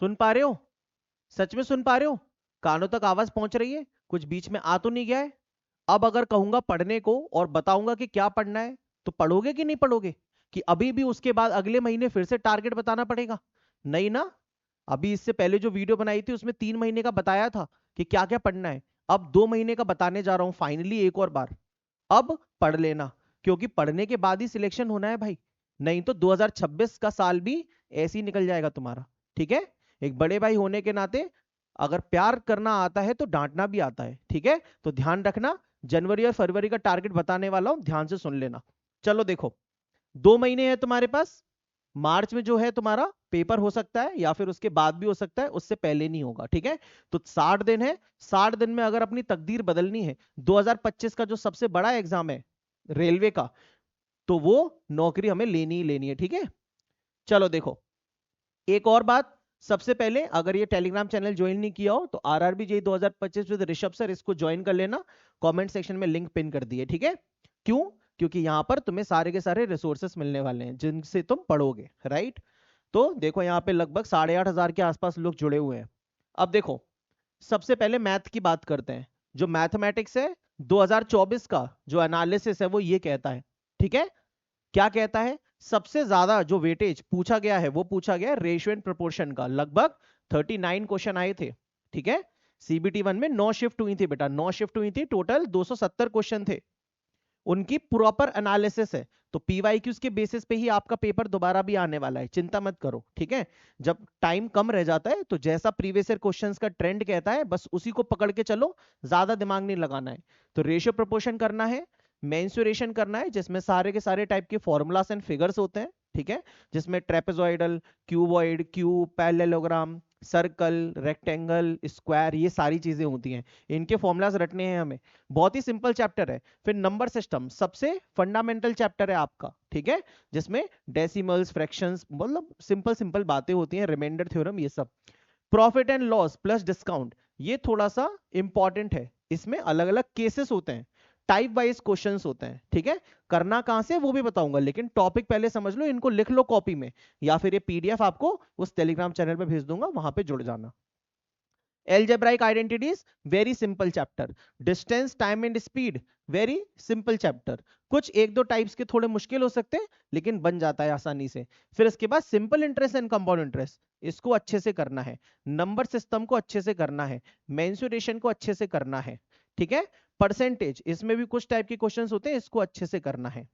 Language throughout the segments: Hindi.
सुन पा रहे हो? सच में सुन पा रहे हो? कानों तक आवाज पहुंच रही है? कुछ बीच में आ तो नहीं गया है? अब अगर कहूंगा पढ़ने को और बताऊंगा कि क्या पढ़ना है, तो पढ़ोगे कि नहीं पढ़ोगे? कि अभी भी उसके बाद अगले महीने फिर से टारगेट बताना पड़ेगा? नहीं ना। अभी इससे पहले जो वीडियो बनाई थी उसमें 3 महीने का बताया था कि क्या क्या पढ़ना है। अब 2 महीने का बताने जा रहा हूं फाइनली एक और बार। अब पढ़ लेना, क्योंकि पढ़ने के बाद ही सिलेक्शन होना है भाई। नहीं तो 2026 का साल भी ऐसे ही निकल जाएगा तुम्हारा। ठीक है? एक बड़े भाई होने के नाते अगर प्यार करना आता है तो डांटना भी आता है। ठीक है? तो ध्यान रखना, जनवरी और फरवरी का टारगेट बताने वाला हूं, ध्यान से सुन लेना। चलो देखो, 2 महीने हैं तुम्हारे पास। मार्च में जो है तुम्हारा पेपर हो सकता है, या फिर उसके बाद भी हो सकता है, उससे पहले नहीं होगा। ठीक है? तो 60 दिन है। 60 दिन में अगर अपनी तकदीर बदलनी है, 2025 का जो सबसे बड़ा एग्जाम है रेलवे का, तो वो नौकरी हमें लेनी ही लेनी है। ठीक है? चलो देखो, एक और बात। सबसे पहले अगर ये टेलीग्राम चैनल ज्वाइन नहीं किया हो तो RRB JEE 2025 with Rishabh sir, इसको ज्वाइन कर लेना। कमेंट सेक्शन में लिंक पिन कर दिए। ठीक है? क्यों? क्योंकि यहां पर तुम्हें सारे के सारे रिसोर्सेस मिलने वाले हैं जिनसे तुम पढ़ोगे। राइट? तो देखो यहाँ पे लगभग 8,500 के आसपास लोग जुड़े हुए हैं। अब देखो, सबसे पहले मैथ की बात करते हैं। जो मैथमेटिक्स है 2024 का जो एनालिसिस है वो ये कहता है। ठीक है? क्या कहता है? सबसे ज्यादा जो वेटेज पूछा गया है वो पूछा गया है रेशियो एंड प्रोपोर्शन का। लगभग 39 क्वेश्चन आए थे। ठीक है? सीबीटी 1 में 9 शिफ्ट हुई थी बेटा, 9 शिफ्ट हुई थी। टोटल 270 क्वेश्चन थे। उनकी प्रॉपर एनालिसिस है। तो पीवाईक्यूज के बेसिस पे ही आपका पेपर दोबारा भी आने वाला है, चिंता मत करो। ठीक है? जब टाइम कम रह जाता है तो जैसा प्रीवियस ईयर क्वेश्चंस का ट्रेंड कहता है बस उसी को पकड़ के चलो, ज्यादा दिमाग नहीं लगाना है। तो रेशियो प्रोपोर्शन करना है, मेंसुरेशन करना है जिसमें सारे के सारे टाइप के फॉर्मूलास एंड फिगर्स होते हैं। ठीक है? जिसमें trapezoidal, cuboid, cube, parallelogram, circle, rectangle, square, ये सारी चीजें होती हैं। इनके फॉर्मूलाज रटने हैं हमें। बहुत ही सिंपल चैप्टर है। फिर नंबर सिस्टम सबसे फंडामेंटल चैप्टर है आपका। ठीक है? जिसमें डेसिमल्स, फ्रैक्शंस, मतलब सिंपल सिंपल बातें होती हैं, रिमाइंडर थ्योरम, ये सब। Profit and loss plus discount, ये थोड़ा सा इंपॉर्टेंट है। इसमें अलग अलग केसेस होते हैं, टाइप वाइज क्वेश्चंस होते हैं। ठीक है? करना कहां से वो भी बताऊंगा, लेकिन टॉपिक पहले समझ लो, इनको लिख लो कॉपी में, या फिर ये पीडीएफ आपको उस टेलीग्राम चैनल पे भेज दूंगा, वहां पे जुड़ जाना। algebraic identities, very simple chapter. Distance, time and speed, very simple chapter. कुछ एक दो टाइप्स के थोड़े मुश्किल हो सकते हैं, लेकिन बन जाता है आसानी से। फिर इसके बाद simple interest and compound interest, इसको अच्छे से करना है। नंबर सिस्टम को अच्छे से करना है, मेंसुरेशन को अच्छे से करना है। ठीक है? परसेंटेज, इसमें भी कुछ टाइप के क्वेश्चंस होते हैं, इसको अच्छे से करना है।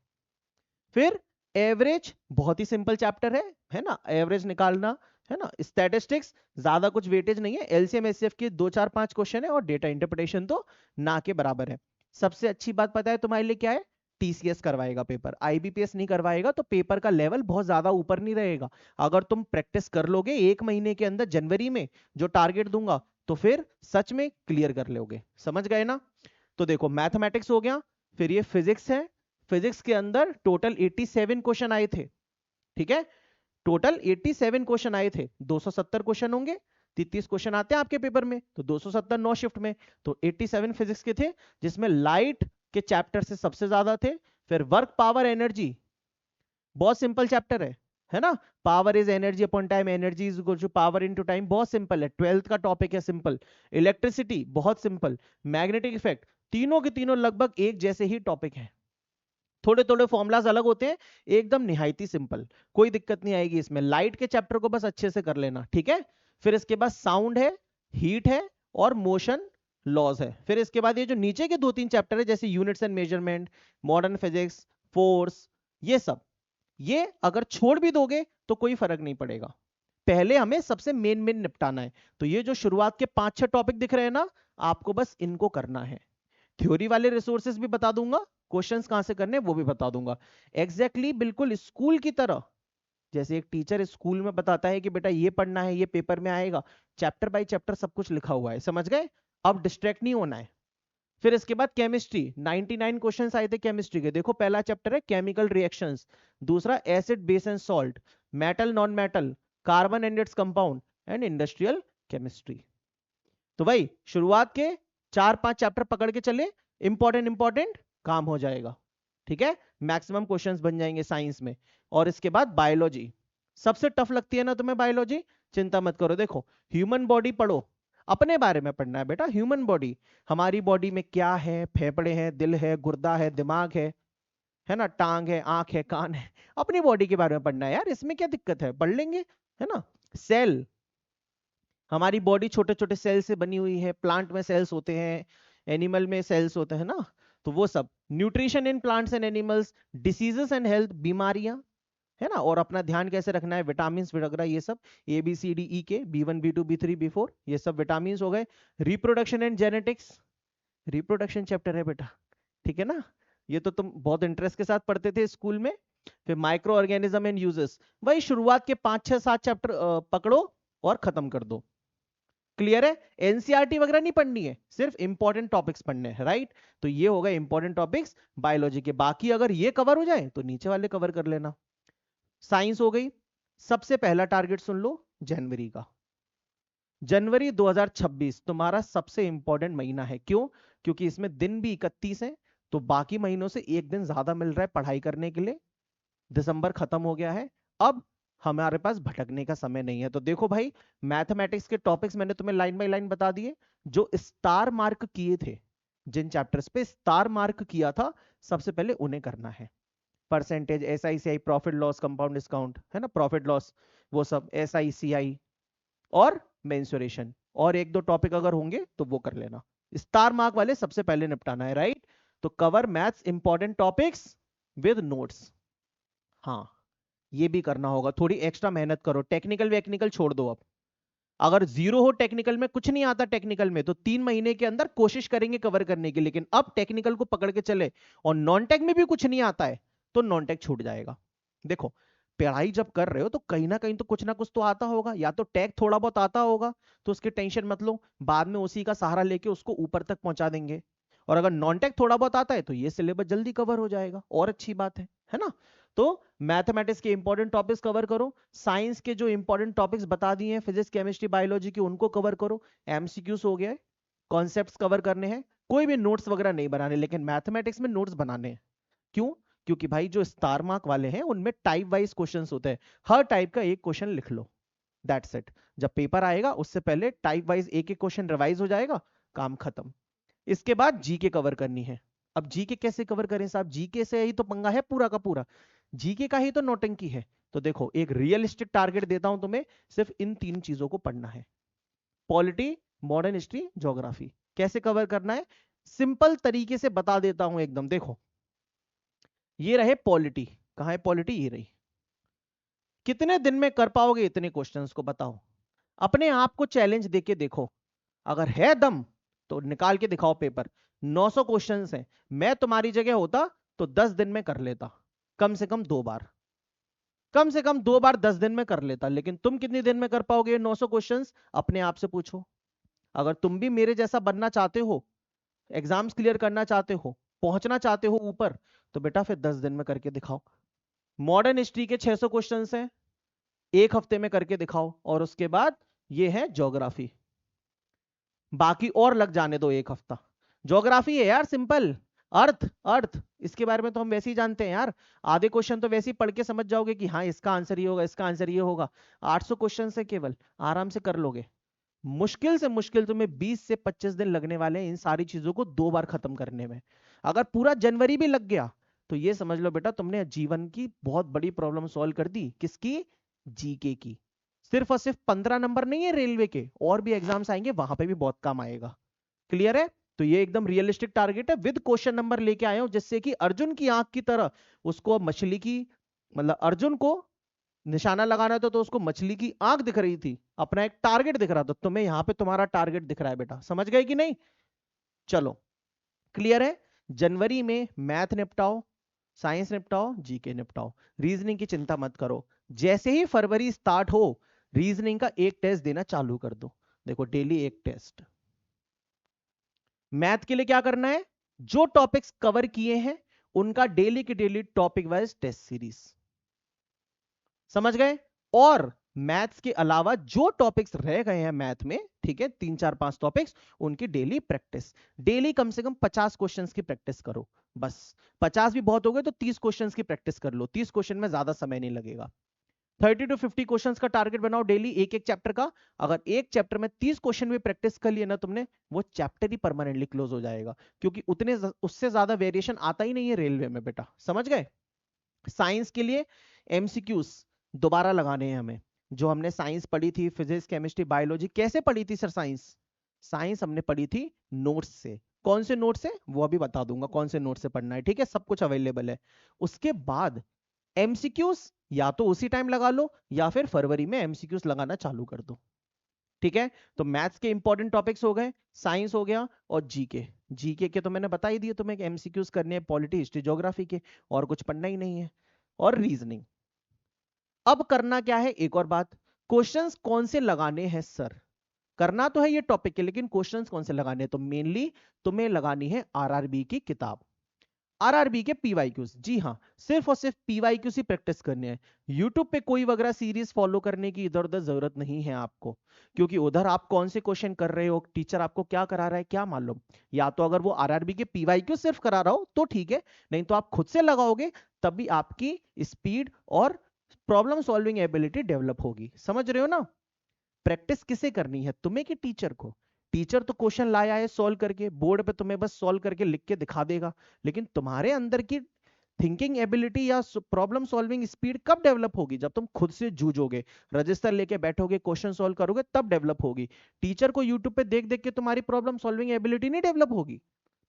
फिर एवरेज, बहुत ही सिंपल चैप्टर है ना? एवरेज निकालना है ना? स्टैटिस्टिक्स, ज्यादा कुछ वेटेज नहीं है। एलसीएम एचसीएफ के 2 4 5 क्वेश्चन है, और डेटा इंटरप्रिटेशन तो ना के बराबर है। सबसे अच्छी बात पता है तुम्हारे लिए क्या है? टीसीएस करवाएगा पेपर, आईबीपीएस नहीं करवाएगा, तो पेपर का लेवल बहुत ज्यादा ऊपर नहीं रहेगा। अगर तुम प्रैक्टिस कर लोगे 1 महीने के अंदर, जनवरी में जो टारगेट दूंगा, तो फिर सच में क्लियर कर लोगे। समझ गए ना? तो देखो, मैथमेटिक्स हो गया। फिर ये फिजिक्स है। फिजिक्स के अंदर टोटल 87 क्वेश्चन आए थे। ठीक है? टोटल 87 क्वेश्चन आए थे। 270 क्वेश्चन होंगे, 33 क्वेश्चन आते हैं आपके पेपर में, तो 270 9 शिफ्ट में, तो 87 फिजिक्स के थे, जिसमें लाइट के चैप्टर से सबसे ज्यादा थे। फिर वर्क, पावर, एनर्जी, बहुत सिंपल चैप्टर है ना? Power is energy upon time, energy is equal to power into time, बहुत सिंपल है, 12th का टॉपिक है, सिंपल। इलेक्ट्रिसिटी, बहुत सिंपल। मैग्नेटिक इफेक्ट, तीनों के तीनों लगभग एक जैसे ही टॉपिक है। थोड़े थोड़े फॉर्मुलाज अलग होते हैं, एकदम निहायती सिंपल, कोई दिक्कत नहीं आएगी इसमें। लाइट के चैप्टर को बस अच्छे से कर लेना। ठीक है? फिर इसके बाद साउंड है, हीट है, और मोशन लॉज है। फिर इसके बाद ये जो नीचे के 2 3 चैप्टर है, जैसे units and measurement, modern physics, force, ये सब, ये अगर छोड़ भी दोगे तो कोई फर्क नहीं पड़ेगा। पहले हमें सबसे मेन मेन निपटाना है। तो ये जो शुरुआत के 5 6 टॉपिक दिख रहे हैं ना, आपको बस इनको करना है। थ्योरी वाले रिसोर्सेज भी बता दूंगा, क्वेश्चंस कहां से करने वो भी बता दूंगा। एग्जैक्टली बिल्कुल स्कूल की तरह, जैसे एक टीचर स्कूल में बताता है कि बेटा ये पढ़ना है, ये पेपर में आएगा, चैप्टर बाय चैप्टर सब कुछ लिखा हुआ है। समझ गए? अब डिस्ट्रैक्ट नहीं होना है। फिर इसके बाद केमिस्ट्री, 99 क्वेश्चंस आए थे केमिस्ट्री के। देखो, पहला चैप्टर है केमिकल रिएक्शंस, दूसरा acid base and salt, metal non metal, carbon and its compound, and industrial chemistry. तो भाई शुरुआत के 4 5 चैप्टर पकड़ के चले, इंपॉर्टेंट इंपॉर्टेंट काम हो जाएगा। ठीक है? मैक्सिमम क्वेश्चंस बन जाएंगे साइंस में। और इसके बाद बायोलॉजी, सबसे टफ लगती है ना तुम्हें बायोलॉजी, चिंता मत करो। देखो ह्यूमन बॉडी पढ़ो, अपने बारे में पढ़ना है बेटा। ह्यूमन बॉडी, हमारी बॉडी में क्या है, फेफड़े हैं, दिल है, गुर्दा है, दिमाग है ना, टांग है, आंख है, कान है, अपनी बॉडी के बारे में पढ़ना है यार, इसमें क्या दिक्कत है, पढ़ लेंगे, है ना। सेल, हमारी बॉडी छोटे छोटे सेल से बनी हुई है, प्लांट में सेल्स होते हैं, एनिमल में सेल्स होते हैं ना, तो वो सब। Nutrition in plants and animals, diseases and health, बीमारियां, है ना, और अपना ध्यान कैसे रखना है, विटामिन वगैरह ये सब, A B C D E के, B1 B2 B3 B4, ये सब विटामिन हो गए। Reproduction and genetics, reproduction chapter है बेटा, ठीक है ना, ये तो तुम बहुत इंटरेस्ट के साथ पढ़ते थे स्कूल में। फिर माइक्रो ऑर्गेनिज्म एंड यूजेस, वही शुरुआत के 5 6 7 चैप्टर पकड़ो और खत्म कर दो। क्लियर है, एनसीईआरटी वगैरह नहीं पढ़नी है, सिर्फ इंपॉर्टेंट टॉपिक्स पढ़ने हैं, राइट। तो ये होगा इंपॉर्टेंट टॉपिक्स बायोलॉजी के, बाकी अगर ये कवर हो जाए तो नीचे वाले कवर कर लेना। साइंस हो गई, सबसे पहला टारगेट सुन लो, जनवरी का। जनवरी 2026 तुम्हारा सबसे इंपॉर्टेंट महीना है, क्यों? क्योंकि इसमें दिन भी 31 है, तो बाकी महीनों से एक दिन ज्यादा मिल रहा है पढ़ाई करने के लिए। दिसंबर खत्म हो गया है, अब हमारे पास भटकने का समय नहीं है। तो देखो भाई, मैथमेटिक्स के टॉपिक्स मैंने तुम्हें लाइन बाय लाइन बता दिए, जो स्टार मार्क किए थे, जिन चैप्टर्स पे स्टार मार्क किया था, सबसे पहले उन्हें करना है। Percentage, SICI, profit loss, compound discount, है ना, प्रॉफिट लॉस, वो सब, SICI और मेंसुरेशन, और एक दो टॉपिक अगर होंगे तो वो कर लेना। स्टार मार्क वाले सबसे पहले निपटाना है, राइट। तो cover maths important topics with notes, हाँ ये भी करना होगा, थोड़ी एक्स्ट्रा मेहनत करो। टेक्निकल वेक्निकल छोड़ दो अब, अगर जीरो हो टेक्निकल में, कुछ नहीं आता टेक्निकल में, तो 3 महीने के अंदर कोशिश करेंगे कवर करने की, लेकिन अब टेक्निकल को पकड़ के चले, और नॉन टेक में भी कुछ नहीं आता है तो नॉन टेक छूट जाएगा। देखो पढ़ाई जब कर रहे हो तो कहीं ना कुछ ना कुछ तो आता होगा, या तो टेक थोड़ा बहुत आता होगा, तो उसकी टेंशन मत लो, बाद में उसी का सहारा लेके उसको ऊपर तक पहुंचा देंगे। और अगर नॉन टेक थोड़ा बहुत आता है तो ये सिलेबस जल्दी कवर हो जाएगा, और अच्छी बात है ना। तो मैथमेटिक्स के इंपॉर्टेंट टॉपिक्स कवर करो, साइंस के जो इंपॉर्टेंट टॉपिक्स बता दिए हैं, फिजिक्स केमिस्ट्री बायोलॉजी के, उनको कवर करो। एमसीक्यूज हो गया, कॉन्सेप्ट्स कवर करने हैं, कोई भी नोट्स वगैरह नहीं बनाने, लेकिन मैथमेटिक्स में नोट्स बनाने हैं। क्यों? क्योंकि भाई जो स्टार मार्क वाले हैं उनमें टाइप वाइज क्वेश्चंस होते हैं, हर टाइप का एक क्वेश्चन लिख लो, दैट्स इट। जब पेपर आएगा उससे पहले टाइप वाइज एक एक क्वेश्चन रिवाइज हो जाएगा, काम खत्म। इसके बाद जीके कवर करनी है। अब जीके कैसे कवर करें साहब, जीके से ही तो पंगा है पूरा का पूरा, जीके का ही तो नौटंकी है। तो देखो एक रियलिस्टिक टारगेट देता हूं तुम्हें, सिर्फ इन 3 चीजों को पढ़ना है, पॉलिटी, मॉडर्न हिस्ट्री, ज्योग्राफी। कैसे कवर करना है, सिंपल तरीके से बता देता हूं एकदम। देखो ये रहे पॉलिटी, कहां है पॉलिटी, ये रही। कितने दिन में कर पाओगे इतने क्वेश्चंस को, बताओ, अपने आप को चैलेंज देके देखो, अगर है दम तो निकाल के दिखाओ पेपर। 900 क्वेश्चंस हैं, मैं तुम्हारी जगह होता तो 10 दिन में कर लेता, कम से कम 2 बार, कम से कम 2 बार 10 दिन में कर लेता। लेकिन तुम कितने दिन में कर पाओगे 900 क्वेश्चंस, अपने आप से पूछो। अगर तुम भी मेरे जैसा बनना चाहते हो, एग्जाम्स क्लियर करना चाहते हो, पहुंचना चाहते हो ऊपर, तो बेटा फिर 10 दिन में करके दिखाओ। मॉडर्न हिस्ट्री के 600 क्वेश्चंस हैं, एक हफ्ते में करके दिखाओ। और उसके बाद ये है ज्योग्राफी, बाकी और लग जाने दो 1 हफ्ता। ज्योग्राफी है यार सिंपल, अर्थ, अर्थ इसके बारे में तो हम वैसे ही जानते हैं यार, आधे क्वेश्चन तो वैसे ही पढ़ के समझ जाओगे कि हाँ इसका आंसर ये होगा, इसका आंसर ये होगा। 800 क्वेश्चन से केवल, आराम से कर लोगे। मुश्किल से मुश्किल तुम्हें 20 से 25 दिन लगने वाले हैं इन सारी चीजों को 2 बार खत्म करने में। अगर पूरा जनवरी भी लग गया तो ये समझ लो बेटा तुमने जीवन की बहुत बड़ी प्रॉब्लम सॉल्व कर दी। किसकी? जीके की। सिर्फ और सिर्फ 15 नंबर नहीं है रेलवे के, और भी एग्जाम्स आएंगे वहां पे भी बहुत काम आएगा। क्लियर है? तो ये एकदम रियलिस्टिक टारगेट है, विद क्वेश्चन नंबर लेके आए हो, जिससे कि अर्जुन की आंख की तरह उसको मछली की, मतलब अर्जुन को निशाना लगाना था तो उसको मछली की आंख दिख रही थी, अपना एक टारगेट दिख रहा था। तुम्हें यहां पे तुम्हारा टारगेट दिख रहा है बेटा, समझ गए कि नहीं? चलो क्लियर है। जनवरी में मैथ निपटाओ, साइंस निपटाओ, जीके निपटाओ, रीजनिंग की चिंता मत करो। जैसे ही फरवरी स्टार्ट हो, रीजनिंग का एक टेस्ट देना चालू कर दो। देखो डेली एक टेस्ट। मैथ के लिए क्या करना है, जो टॉपिक्स कवर किए हैं उनका डेली के daily topic wise test series, समझ गए? और मैथ्स के अलावा जो टॉपिक्स रह गए हैं मैथ में, ठीक है, 3 4 5 टॉपिक्स, उनकी डेली प्रैक्टिस। डेली कम से कम 50 क्वेश्चंस की प्रैक्टिस करो, बस। 50 भी बहुत हो गए तो 30 क्वेश्चंस की प्रैक्टिस कर लो, 30 क्वेश्चन में ज्यादा समय नहीं लगेगा। 30 to 50 क्वेश्चंस का टारगेट बनाओ डेली, एक एक चैप्टर का। अगर एक चैप्टर में 30 क्वेश्चन भी प्रैक्टिस कर लिए ना तुमने, वो चैप्टर ही परमानेंटली क्लोज हो जाएगा, क्योंकि उतने उससे ज्यादा वेरिएशन आता ही नहीं है रेलवे में बेटा, समझ गए। साइंस के लिए एमसीक्यूज दोबारा लगाने हैं हमें। जो हमने साइंस पढ़ी थी, फिजिक्स केमिस्ट्री बायोलॉजी, कैसे पढ़ी थी सर साइंस? साइंस हमने पढ़ी थी नोट्स से। कौन से नोट से, वो अभी बता दूंगा कौन से नोट से पढ़ना है, ठीक है, सब कुछ अवेलेबल है। उसके बाद एमसीक्यूज या तो उसी टाइम लगा लो, या फिर फरवरी में एमसीक्यूज लगाना चालू कर दो, ठीक है। तो मैथ्स के इंपॉर्टेंट टॉपिक्स हो गए, साइंस हो गया, और जीके। जीके के तो मैंने बता ही दिए तुम्हें, एमसीक्यूज करने हैं पॉलिटी हिस्ट्री ज्योग्राफी के, और कुछ पढ़ना ही नहीं है। और रीजनिंग। अब करना क्या है, एक और बात, क्वेश्चंस कौन से लगाने हैं सर? करना तो है ये टॉपिक के, लेकिन क्वेश्चंस कौन से लगाने हैं? तो मेनली तुम्हें लगानी है आरआरबी की किताब, आरआरबी के पीवाईक्यूज। जी हाँ, सिर्फ और सिर्फ पीवाईक्यूज ही प्रैक्टिस करने हैं। यूट्यूब पे कोई वगैरह सीरीज फॉलो करने की इधर उधर जरूरत नहीं है आपको, क्योंकि उधर आप कौन से क्वेश्चन कर रहे हो, टीचर आपको क्या करा रहा है क्या मालूम। या तो अगर वो आरआरबी के पीवाईक्यू सिर्फ करा रहा हो तो ठीक है, नहीं तो आप खुद से लगाओगे तभी आपकी स्पीड और प्रॉब्लम सॉल्विंग एबिलिटी डेवलप होगी, समझ रहे हो ना। प्रैक्टिस किसे करनी है, तुम्हें कि टीचर को? टीचर तो क्वेश्चन लाया है सॉल्व करके, बोर्ड पे तुम्हें बस सॉल्व करके लिख के दिखा देगा, लेकिन तुम्हारे अंदर की थिंकिंग एबिलिटी या प्रॉब्लम सॉल्विंग स्पीड कब डेवलप होगी? जब तुम खुद से जूझोगे, रजिस्टर लेके बैठोगे, क्वेश्चन सॉल्व करोगे, तब डेवलप होगी। टीचर को यूट्यूब पे देख देख के तुम्हारी प्रॉब्लम सॉल्विंग एबिलिटी नहीं डेवलप होगी।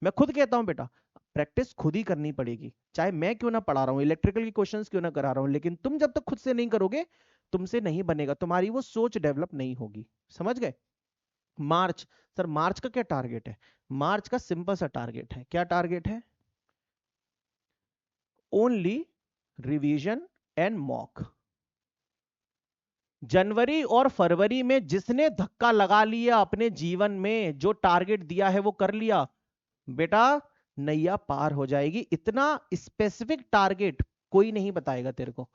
मैं खुद कहता हूं बेटा, प्रैक्टिस खुद ही करनी पड़ेगी, चाहे मैं क्यों ना पढ़ा रहा हूं, इलेक्ट्रिकल की क्वेश्चंस क्यों ना करा रहा हूं, लेकिन तुम जब तक खुद से नहीं करोगे, तुमसे नहीं बनेगा, तुम्हारी वो सोच डेवलप नहीं होगी, समझ गए। मार्च, सर मार्च का क्या टारगेट है? मार्च का सिंपल सा टारगेट है, क्या टारगेट है? Only revision and mock. जनवरी और फरवरी में जिसने धक्का लगा लिया अपने जीवन में, जो टारगेट दिया है वो कर लिया, बेटा नैया पार हो जाएगी। इतना स्पेसिफिक टारगेट कोई नहीं बताएगा तेरे को।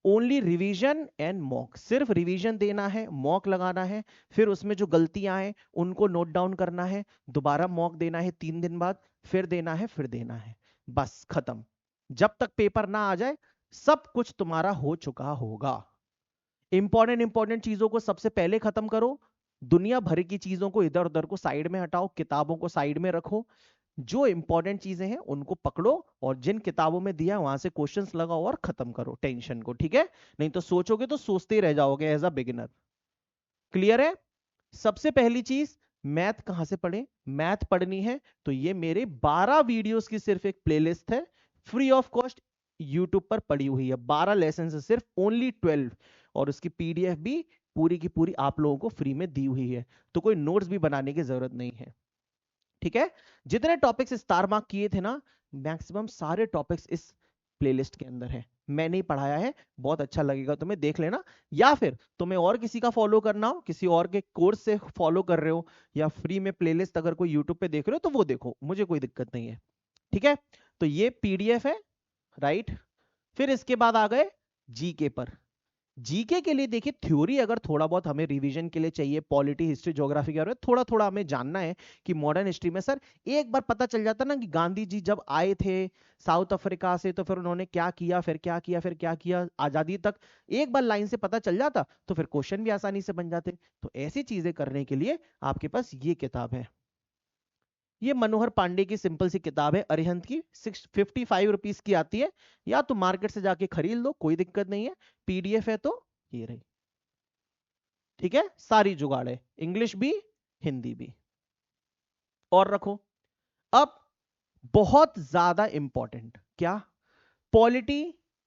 ओनली रिवीजन एंड मॉक, सिर्फ रिवीजन देना है, मॉक लगाना है, फिर उसमें जो गलतियां हैं उनको नोट डाउन करना है, दोबारा मॉक देना है 3 दिन बाद, फिर देना है, फिर देना है, बस खत्म। जब तक पेपर ना आ जाए सब कुछ तुम्हारा हो चुका होगा। इंपॉर्टेंट चीजों को सबसे पहले खत्म करो, दुनिया भर की चीजों को इधर उधर को साइड में हटाओ, किताबों को साइड में रखो, जो इंपॉर्टेंट चीजें हैं उनको पकड़ो, और जिन किताबों में दिया वहां से क्वेश्चंस लगाओ और खत्म करो टेंशन को, ठीक है। नहीं तो सोचोगे तो सोचते ही रह जाओगे एज अ बिगिनर। क्लियर है? सबसे पहली चीज, मैथ कहां से पढ़े? मैथ पढ़नी है तो ये मेरे 12 वीडियोस की सिर्फ एक प्लेलिस्ट है, फ्री ऑफ कॉस्ट यूट्यूब पर पड़ी हुई है, 12 लेसन है, सिर्फ ओनली 12, और उसकी पीडीएफ भी पूरी की पूरी आप लोगों को फ्री में दी हुई है, तो कोई नोट्स भी बनाने की जरूरत नहीं है, ठीक है। जितने टॉपिक्स स्टार मार्क किए थे ना, मैक्सिमम सारे टॉपिक्स इस प्लेलिस्ट के अंदर है, मैंने ही पढ़ाया है, बहुत अच्छा लगेगा तुम्हें, देख लेना। या फिर तुम्हें और किसी का फॉलो करना हो, किसी और के कोर्स से फॉलो कर रहे हो, या फ्री में प्लेलिस्ट अगर कोई यूट्यूब पे देख रहे हो तो वो देखो, मुझे कोई दिक्कत नहीं है, ठीक है। तो ये पीडीएफ है, राइट। फिर इसके बाद आ गए जीके पर। जीके के लिए देखिए, थ्योरी अगर थोड़ा बहुत हमें रिवीजन के लिए चाहिए, पॉलिटी हिस्ट्री ज्योग्राफी के बारे में थोड़ा थोड़ा हमें जानना है कि मॉडर्न हिस्ट्री में सर एक बार पता चल जाता ना कि गांधी जी जब आए थे साउथ अफ्रीका से तो फिर उन्होंने क्या किया, फिर क्या किया, फिर क्या किया, आजादी तक एक बार लाइन से पता चल जाता तो फिर क्वेश्चन भी आसानी से बन जाते। तो ऐसी चीजें करने के लिए आपके पास ये किताब है, ये मनोहर पांडे की सिंपल सी किताब है, अरिहंत की, 655 रुपीज की आती है, या तो मार्केट से जाके खरीद लो, कोई दिक्कत नहीं है। पीडीएफ है तो ये रही, ठीक है, सारी जुगाड़ है, इंग्लिश भी हिंदी भी। और रखो, अब बहुत ज्यादा इंपॉर्टेंट क्या, पॉलिटी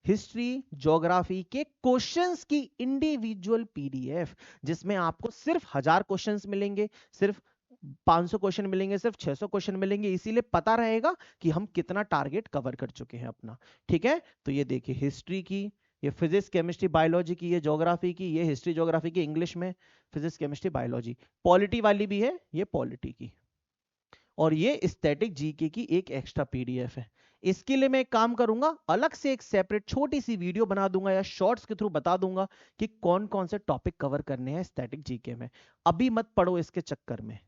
हिस्ट्री ज्योग्राफी के क्वेश्चंस की इंडिविजुअल पीडीएफ, जिसमें आपको सिर्फ 1000 क्वेश्चंस मिलेंगे, सिर्फ 500 क्वेश्चन मिलेंगे, सिर्फ 600 क्वेश्चन मिलेंगे, इसीलिए पता रहेगा कि हम कितना टारगेट कवर कर चुके हैं अपना, ठीक है। तो ये देखिए हिस्ट्री की, ये फिजिक्स केमिस्ट्री बायोलॉजी की, ये ज्योग्राफी की, ये हिस्ट्री ज्योग्राफी की इंग्लिश में, फिजिक्स केमिस्ट्री बायोलॉजी, पॉलिटी वाली भी है, ये पॉलिटी की, और ये स्टैटिक जीके की एक एक्स्ट्रा पीडीएफ है। इसके लिए मैं एक काम करूंगा, अलग से एक सेपरेट छोटी सी वीडियो बना दूंगा या शॉर्ट्स के थ्रू बता दूंगा कि कौन कौन से टॉपिक कवर करने हैं स्टैटिक जीके में। अभी मत पढ़ो इसके चक्कर में,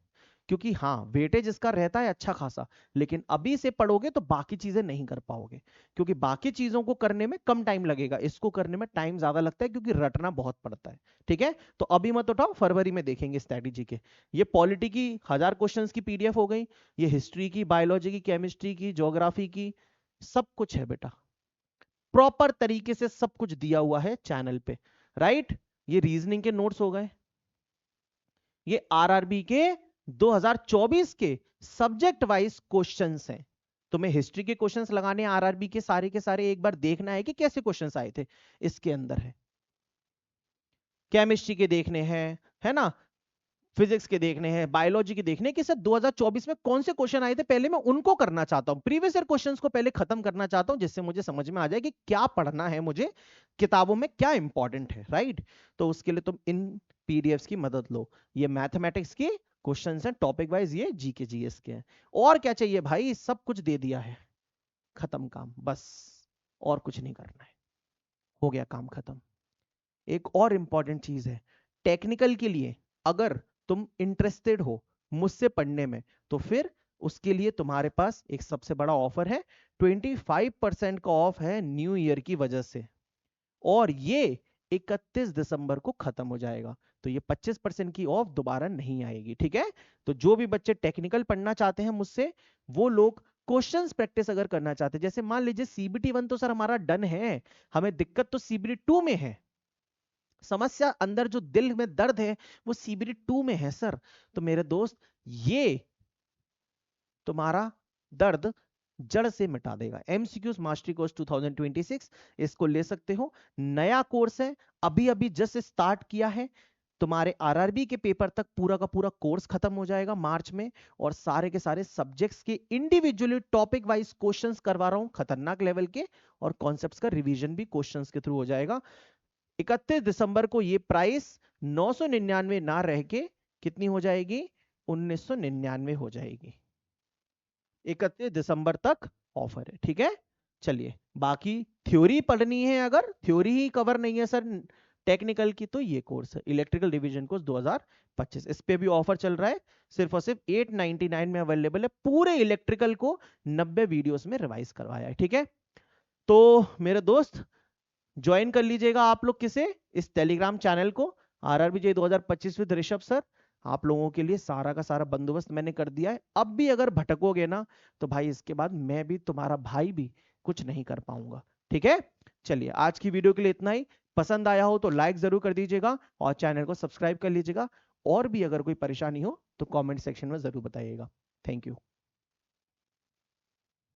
क्योंकि हाँ वेटेज इसका रहता है अच्छा खासा, लेकिन अभी से पढ़ोगे तो बाकी चीजें नहीं कर पाओगे, क्योंकि बाकी चीजों को करने में कम टाइम लगेगा, इसको करने में टाइम ज्यादा लगता है क्योंकि रटना बहुत पड़ता है। ठीक है, तो अभी मत उठाओ, फरवरी में देखेंगे स्ट्रेटेजी के। ये पॉलिटी की 1000 क्वेश्चंस की पीडीएफ हो गई, ये हिस्ट्री की, बायोलॉजी की, केमिस्ट्री की, ज्योग्राफी की, सब कुछ है बेटा, प्रॉपर तरीके से सब कुछ दिया हुआ है चैनल पे, राइट। ये रीजनिंग के नोट्स हो गए, ये आरआरबी के 2024 के सब्जेक्ट वाइज क्वेश्चंस हैं। तुम्हें हिस्ट्री के क्वेश्चंस लगाने आरआरबी के सारे एक बार देखना है कि कैसे क्वेश्चंस आए थे, इसके अंदर है। केमिस्ट्री के देखने हैं, है ना, फिजिक्स के देखने हैं, बायोलॉजी के देखने हैं कि सर 2024 में कौन से क्वेश्चन आए थे, पहले मैं उनको करना चाहता हूं, प्रीवियस ईयर क्वेश्चंस को पहले खत्म करना चाहता हूं, जिससे मुझे समझ में आ जाए कि क्या पढ़ना है मुझे, किताबों में क्या इंपॉर्टेंट है, राइट। तो उसके लिए तुम इन पीडीएफ्स की मदद लो। ये मैथमेटिक्स के क्वेश्चन हैं टॉपिक वाइज, ये जीके जीएस के हैं। और क्या चाहिए भाई, सब कुछ दे दिया है, खत्म काम, बस और कुछ नहीं करना है, हो गया काम खत्म। एक और इंपॉर्टेंट चीज है, टेक्निकल के लिए अगर तुम इंटरेस्टेड हो मुझसे पढ़ने में, तो फिर उसके लिए तुम्हारे पास एक सबसे बड़ा ऑफर है, 25% का ऑफ है न्यू ईयर की वजह से, और ये 31 दिसंबर को खत्म हो जाएगा। तो ये 25% की ऑफ दोबारा नहीं आएगी, ठीक है। तो जो भी बच्चे टेक्निकल पढ़ना चाहते हैं मुझसे, वो लोग क्वेश्चंस प्रैक्टिस अगर करना चाहते हैं, जैसे मान लीजिए सीबीटी 1 तो सर हमारा डन है, हमें दिक्कत तो सीबीटी 2 में है, समस्या अंदर जो दिल में दर्द है वो सीबीटी 2 में है सर। तो मेरे दोस्त, ये तुम्हारा दर्द जड़ से मिटा देगा। एमसीक्यूज मास्टरी कोर्स 2026, इसको ले सकते हो, नया कोर्स है, अभी अभी जस्ट स्टार्ट किया है। तुम्हारे आरआरबी के पेपर तक पूरा का पूरा कोर्स खत्म हो जाएगा मार्च में, और सारे के सारे सब्जेक्ट्स के इंडिविजुअली टॉपिक वाइज क्वेश्चंस करवा रहा हूं खतरनाक लेवल के, और कॉन्सेप्ट्स का रिवीजन भी क्वेश्चंस के थ्रू हो जाएगा। 31 दिसंबर को ये प्राइस 999 ना रह के कितनी हो जाएगी, 1999 हो जाएगी। 31 दिसंबर तक ऑफर है, ठीक है। चलिए, बाकी थ्योरी पढ़नी है, अगर थ्योरी ही कवर नहीं है सर टेक्निकल की, तो ये कोर्स है इलेक्ट्रिकल डिवीजन कोर्स 2025, इस पे भी ऑफर चल रहा है, सिर्फ और सिर्फ 899 में अवेलेबल है, पूरे इलेक्ट्रिकल को 90 वीडियोस में रिवाइज करवाया है, ठीक है। तो मेरे दोस्त, ज्वाइन कर लीजिएगा आप लोग किसे, इस टेलीग्राम चैनल को, आरआरबी 2025 विद ऋषभ सर। आप लोगों के लिए सारा का सारा बंदोबस्त मैंने कर दिया है, अब भी अगर भटकोगे ना, तो भाई इसके बाद मैं भी, तुम्हारा भाई भी कुछ नहीं कर पाऊंगा, ठीक है। चलिए, आज की वीडियो के लिए इतना ही, पसंद आया हो तो लाइक जरूर कर दीजिएगा और चैनल को सब्सक्राइब कर लीजिएगा, और भी अगर कोई परेशानी हो तो कमेंट सेक्शन में जरूर बताइएगा। Thank you.